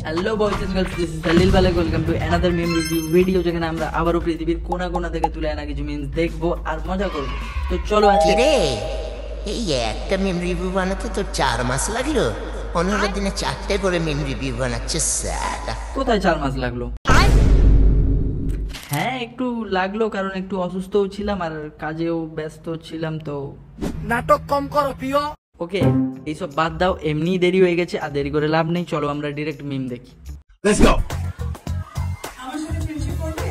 Hello boys and girls, this is Salil বালেক। Welcome to another meme review video, যেখানে আমরা আবারও পৃথিবীর কোনা কোনা থেকে তুলে আনা কিছু মিমস দেখবো আর মজা করবো। তো চলো আজকে রে এই একটা মিম রিভিউ বানাতে তো 4 মাস লাগলো। 15 দিনে 4টে করে মিম রিভিউ বানাচ্ছে স্যার। কোথায় 4 মাস লাগলো? হ্যাঁ একটু লাগলো, কারণ একটু অসুস্থও ছিলাম আর কাজেও ব্যস্ত ছিলাম। তো নাটক কম করো প্রিয়। ওকে, এইসব বাদ দাও, এমনি দেরি হয়ে গেছে আর দেরি করে লাভ নেই। চলো আমরা ডিরেক্ট মিম দেখি। Let's go. আমার সাথে ফ্রেন্ডশিপ করবে?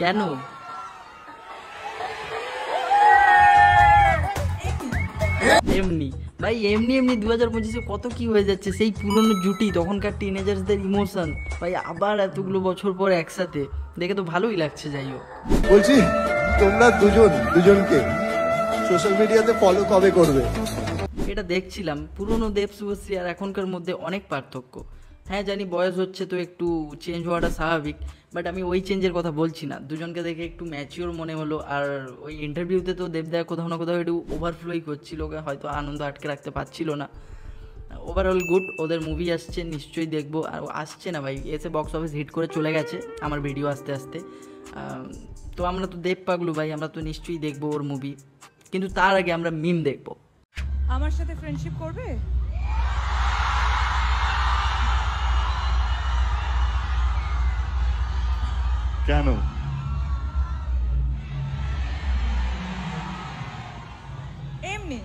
কেন? এমনি ভাই, এমনি এমনি 2025-এ কত কি হয়ে যাচ্ছে। সেই পুরনো জুটি, তখনকার টিনেজার্সদের ইমোশন ভাই আবার এতগুলো বছর পর একসাথে দেখে তো ভালোই লাগছে। যাই হোক, বলছি তোমরা দুজনকে সোশ্যাল মিডিয়াতে ফলো কবে করবে? এটা দেখছিলাম, পুরনো দেব শুভশ্রী আর এখনকার মধ্যে অনেক পার্থক্য। হ্যাঁ জানি বয়স হচ্ছে তো একটু চেঞ্জ হওয়াটা স্বাভাবিক, বাট আমি ওই চেঞ্জের কথা বলছি না। দুজনকে দেখে একটু ম্যাচিওর মনে হলো। আর ওই ইন্টারভিউতে তো দেবদা কোথাও না কোথাও একটু ওভারফ্লোই করছিল, হয়তো আনন্দ আটকে রাখতে পারছিল না। Overall good. ওদের মুভি আসছে, নিশ্চয়ই দেখবো। আর আসছে না ভাই, এসে বক্স অফিস হিট করে চলে গেছে আমার ভিডিও আসতে আসতে। তো আমরা তো দেব পাগলু ভাই, আমরা তো নিশ্চয়ই দেখবো ওর মুভি, কিন্তু তার আগে আমরা মিম দেখবো। আমার সাথে ফ্রেন্ডশিপ করবে? কেন? এমনি।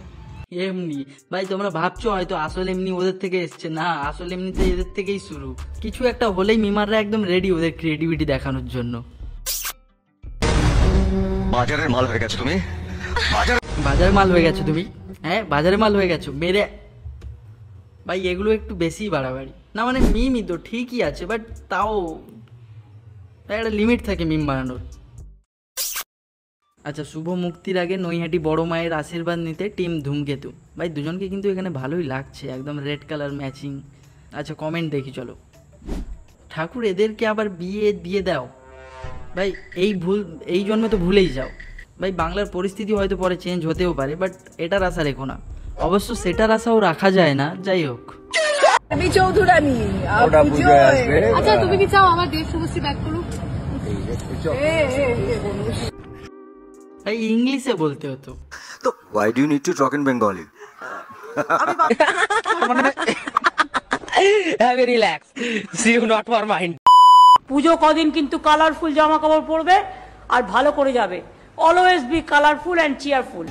এমনি ভাই, তোমরা ভাবছো হয়তো আসলে এমনি ওদের থেকে এসছে, না আসলে এমনিতে এদের থেকেই শুরু। কিছু একটা হলেই মিমাররা একদম রেডি ওদের ক্রিয়েটিভিটি দেখানোর জন্য। বাজারের মাল হয়ে গেছো তুমি, বাজারে মাল হয়ে গেছো তুমি। হ্যাঁ বাজারে মাল হয়ে গেছো মেরে। ভাই এগুলো একটু বেশি বাড়াবাড়ি না, মানে মিমই তো ঠিকই আছে, বাট তাও একটা লিমিট থাকে মিম বানানোর। আচ্ছা, শুভ মুক্তির আগে নৈহাটি বড় মায়ের আশীর্বাদ নিতে টিম ধূমকেতু। ভাই দুজনকে কিন্তু এখানে ভালোই লাগছে, একদম রেড কালার ম্যাচিং। আচ্ছা কমেন্ট দেখি চলো। ঠাকুর এদেরকে আবার বিয়ে দিয়ে দাও ভাই, এই জন্মে তো ভুলেই যাও ভাই। বাংলার পরিস্থিতি হয়তো পরে চেঞ্জ হতেও পারে, বাট এটার আশা রেখো না। অবশ্য সেটার আশাও রাখা যায় না। যাই হোক, আমি চৌধুরানী। আচ্ছা তুমি কি চাও আমার দেব শুভশ্রী ব্যাক করুক? ভাই ইংলিশে বলতে হতো তো why do you need to talk in Bengali? Relax, see you not for mind. Pujo কদিন কিন্তু কালারফুল জামা কাপড় পরবে আর ভালো করে যাবে। Always be colourful and cheerful.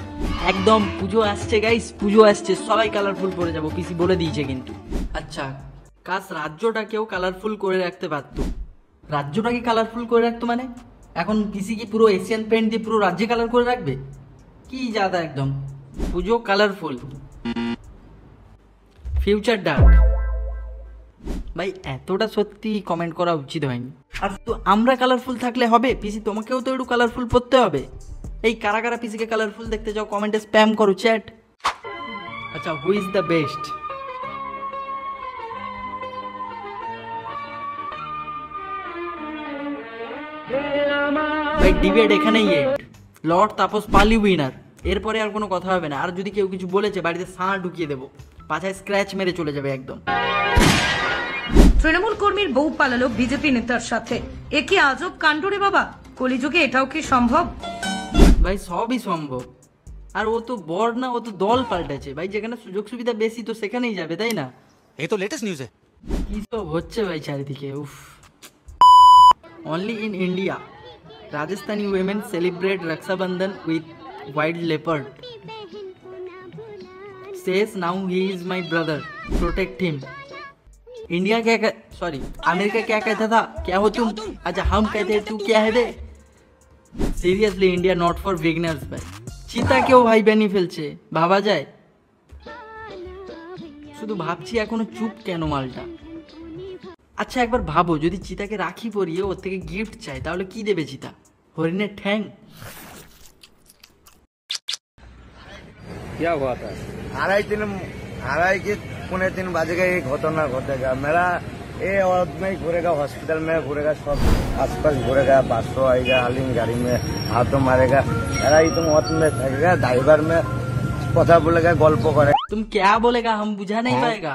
একদম। পুজো আসছে গাইস, পুজো আসছে, সবাই কালারফুল পরে যাবো, পিসি বলে দিয়েছে কিন্তু। আচ্ছা, কাজ রাজ্যটাকেও কালারফুল করে রাখতে পারতো। রাজ্যটাকে কালারফুল করে রাখতো মানে এখন পিসি কি পুরো এশিয়ান পেন্ট দিয়ে পুরো রাজ্যে কালার করে রাখবে? কি জাদা একদম। পুজো কালারফুল, ফিউচার ডার্ক। ভাই এতটা সত্যি কমেন্ট করা উচিত হয়নি। আর তো আমরা কালারফুল থাকলে হবে? পিসি তোমাকেও তো একটু কালারফুল পড়তে হবে। এই কারা কারা পিসিকে কালারফুল দেখতে যাও, কমেন্টে স্প্যাম করো চ্যাট। আচ্ছা, হু ইজ দ্য বেস্ট? ভাই ডিবেট এখানেই এন্ড। লর্ড তাপস পালি উইনার, এরপরে আর কোনো কথা হবে না। আর যদি কেউ কিছু বলেছে বাড়িতে সাঁ ঢুকিয়ে দেবো, পাছায় স্ক্র্যাচ মেরে চলে যাবে একদম। তৃণমূল কর্মীর বউ পালালো বিজেপি নেতার সাথে, এ কি আজব কাণ্ড রে বাবা। কলিযুগে এটাও কি সম্ভব? ভাই সবই সম্ভব। আর ও তো বর না, ও তো দল পাল্টেছে ভাই। যেখানে সুযোগ সুবিধা বেশি তো সেখানেই যাবে, তাই না? এই তো লেটেস্ট নিউজ কি সব হচ্ছে ভাই চারিদিকে, উফ। Only in India Rajasthani women celebrate Raksha Bandhan with white leopard. Says now he is my brother, protect him. India क्या सॉरी अमेरिका क्या कहता था, क्या हो तुम? अच्छा हम कहते हैं तू क्या है बे? Seriously India not for beginners ভাই। চিতা কেউ ভাই বেনি ফেলছে, ভাবা যায়? শুধু ভাবছি এখনো চুপ কেন মালটা। আচ্ছা একবার ভাবো, যদি চিতাকে রাখি পরিয়ে ওর থেকে গিফট চাই, তাহলে কি দেবে চিতা? হরিণের ঠ্যাং? क्या हुआ था? 2:30 बजेगा ये घटना घटेगा। मेरा ये औरत में ही घूरेगा, हॉस्पिटल में घूरेगा, सब आसपास घूरेगा, बासो आएगा, हालिंग गाड़ी में हाथों मारेगा। मेरा ये तो मौत में थकेगा, ड्राइवर में কথা বলেগা গল্প করে तुम क्या बोलेगा हम बुझा नहीं पाएगा।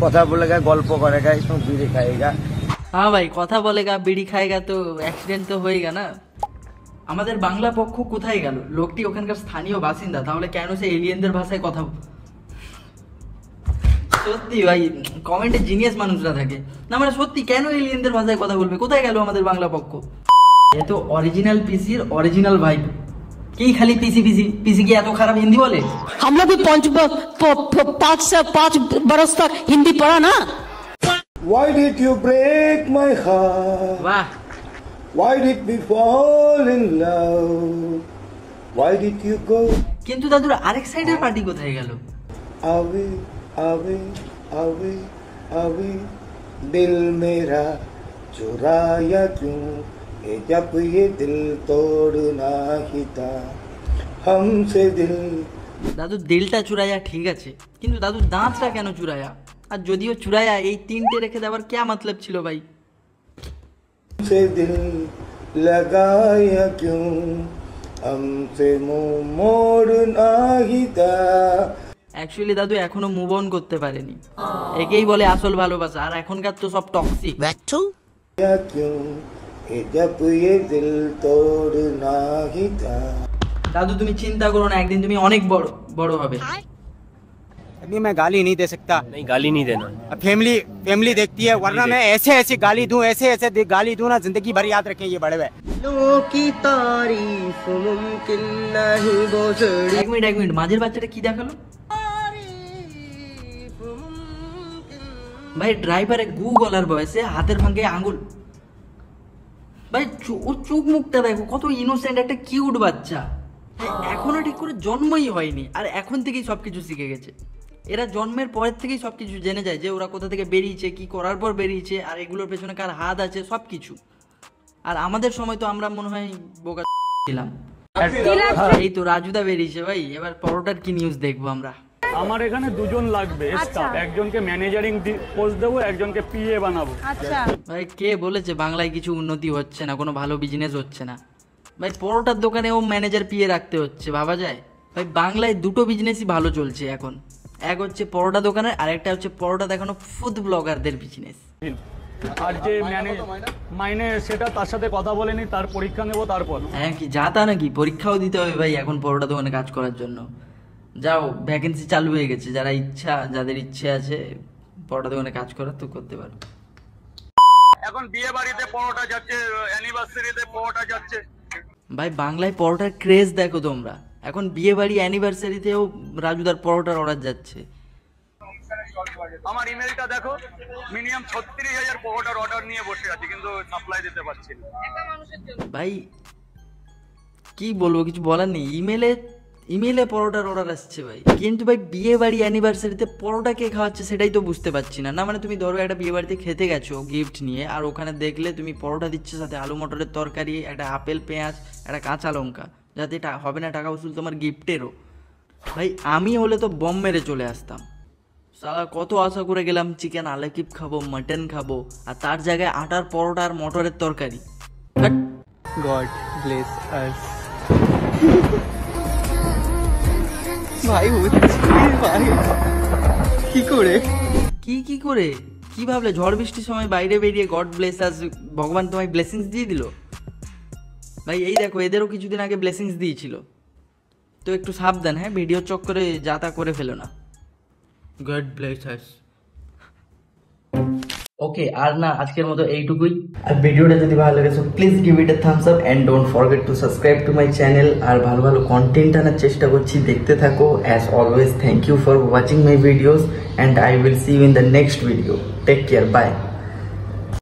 কথা বলেগা গল্প করেগা इसमें बीड़ी खाएगा। हाँ भाई কথা বলেगा বিড়ি খাएगा তো অ্যাক্সিডেন্ট তো হয়েগা না। আমাদের বাংলা পক্ষ কোথায় গেল? লোকটি ওখানকার স্থানীয় বাসিন্দা, তাহলে কেন সে এলিয়েনদের ভাষায় কথা সত্যি ভাই কমেন্টে জিনিয়াস মানুষরা থাকে না, মানে সত্যি কেন এলিয়েনদের ভাষায় কথা বলবে? কোথায় গেল আমাদের বাংলা পক্ষ? এ তো অরিজিনাল পিসির অরিজিনাল ভাইব। কি খালি পিসি পিসি পিসি কি এত খারাপ হিন্দি বলে? हम लोग भी 5 बरस तक हिंदी पढ़ा ना। Why did you break my heart? বাহ, Why did we fall in love? Why did you go কিন্তু দাদুর আরেক সাইডের পার্টি কোথায় গেল? away, away, away, away? दिल मेरा चुराया क्यों? ये जब ये दिल तोड़ना ही था हमसे दिल। দাদু দিলটা চুরাইয়া ঠিক আছে, কিন্তু দাদু দাঁতটা কেন চুরাইয়া? আর যদিও চুরাইয়া এই তিনটে রেখে দেওয়ার क्या मतलब ছিল ভাই? से दिल लगाया क्यों? हमसे मुंह मोड़ना ही था। অ্যাকচুয়ালি দাদু এখনো মুভ অন করতে পারেনি, একেই বলে আসল ভালোবাসা। আর এখনকার তো সব টক্সিক। या क्यों ये जब ये दिल तोड़ना ही था। দাদু তুমি চিন্তা করো না, একদিন তুমি অনেক বড় বড় হবে। अभी मैं गाली नहीं दे सकता। नहीं गाली नहीं देना। फैमिली देखती है, वरना मैं ऐसे ऐसे गाली दूं, ऐसे ऐसे गाली दूं ना, जिंदगी भर याद रखें ये बड़े हुए। এক মিনিট মাঝের বাচ্চাটা কি দেখালো ভাই? ড্রাইভারে গু গলার বয়সে হাতের ভাঙে আঙ্গুল। ভাই ওর চোখ মুখটা দেখো, কত ইনোসেন্ট একটা কিউট বাচ্চা। এখনো ঠিক করে জন্মই হয়নি, আর এখন থেকেই সবকিছু শিখে গেছে। এরা জন্মের পরের থেকেই সবকিছু জেনে যায় যে ওরা কোথা থেকে বেরিয়েছে, কি করার পর বেরিয়েছে, আর এগুলোর পেছনে কার হাত আছে, সবকিছু। আর আমাদের সময় তো আমরা মনে হয় বোকা ছিলাম। এই তো রাজুদা বেরিয়েছে ভাই, এবার পরোটার কি নিউজ দেখবো আমরা। আমার এখানে দুজন লাগবে স্টাফ, একজনকে ম্যানেজারিং পোস্ট দেবো, একজনকে পিএ বানাবো। ভাই কে বলেছে বাংলায় কিছু উন্নতি হচ্ছে না, কোনো ভালো বিজনেস হচ্ছে না? ভাই পরোটার দোকানে ও ম্যানেজার পিএ রাখতে হচ্ছে, ভাবা যায়? ভাই বাংলায় দুটো বিজনেসই ভালো চলছে এখন, এক হচ্ছে পরোটা দোকানের, আর একটা হচ্ছে পরোটা দেখানো ফুড ব্লগারদের বিজনেস। আর যে মাইনে সেটা তার সাথে কথা বলেনি, তার পরীক্ষা নেবো তারপর। হ্যাঁ কি যাতা নাকি? পরীক্ষাও দিতে হবে ভাই এখন পরোটা দোকানে কাজ করার জন্য। যাও, ভ্যাকেন্সি চালু হয়ে গেছে, যাদের ইচ্ছে আছে পরোটা দোকানে কাজ করার তো করতে পারো। এখন বিয়ে বাড়িতে পরোটা যাচ্ছে, অ্যানিভার্সারিতে পরোটা যাচ্ছে। ভাই বাংলায় পরোটার ক্রেজ দেখো তোমরা, এখন বিয়ে বাড়ি অ্যানিভার্সারিতেও রাজুদার পরোটার অর্ডার যাচ্ছে। আমার ইমেলটা দেখো, মিনিমাম 36,000 পরোটার অর্ডার নিয়ে বসে আছি, কিন্তু সাপ্লাই দিতে পারছি না। ভাই কি বলবো, কিছু বলার নেই। ইমেলে পরোটার অর্ডার আসছে ভাই, কিন্তু ভাই বিয়ে বাড়ি অ্যানিভার্সারিতে পরোটা কে খাওয়াচ্ছে সেটাই তো বুঝতে পারছি না। না মানে তুমি ধরো একটা বিয়ে বাড়িতে খেতে গেছো গিফট নিয়ে, আর ওখানে দেখলে তুমি পরোটা দিচ্ছে, সাথে আলু মটরের তরকারি, একটা আপেল পেঁয়াজ, একটা কাঁচা লঙ্কা, যাতে হবে না টাকা উসুল তোমার গিফটেরও। ভাই আমি হলে তো বম মেরে চলে আসতাম। সালা কত আশা করে গেলাম চিকেন আলাকিপ খাবো, মাটন খাবো, আর তার জায়গায় আটার পরোটা আর মটরের তরকারি। God bless us. ভাই ভাই কি করে কি ভাবলে? ঝড় বৃষ্টির সময় বাইরে বেরিয়ে গড ব্লেস আস, ভগবান তোমায় ব্লেসিংস দিয়ে দিল? ভাই এই দেখো, এদেরও কিছুদিন আগে ব্লেসিংস দিয়েছিল, তো একটু সাবধান। হ্যাঁ, ভিডিও চক্করে যাতা করে ফেলো না। গড ব্লেস আস। ওকে, আর না আজকের মতো এইটুকুই। আর ভিডিওটা যদি ভালো লাগে so please give it a thumbs up and don't forget to subscribe to my channel. আর ভালো ভালো কন্টেন্ট আনার চেষ্টা করছি, দেখতে থাকো। As always thank you for watching my videos and I will see you in the next video. Take care, by.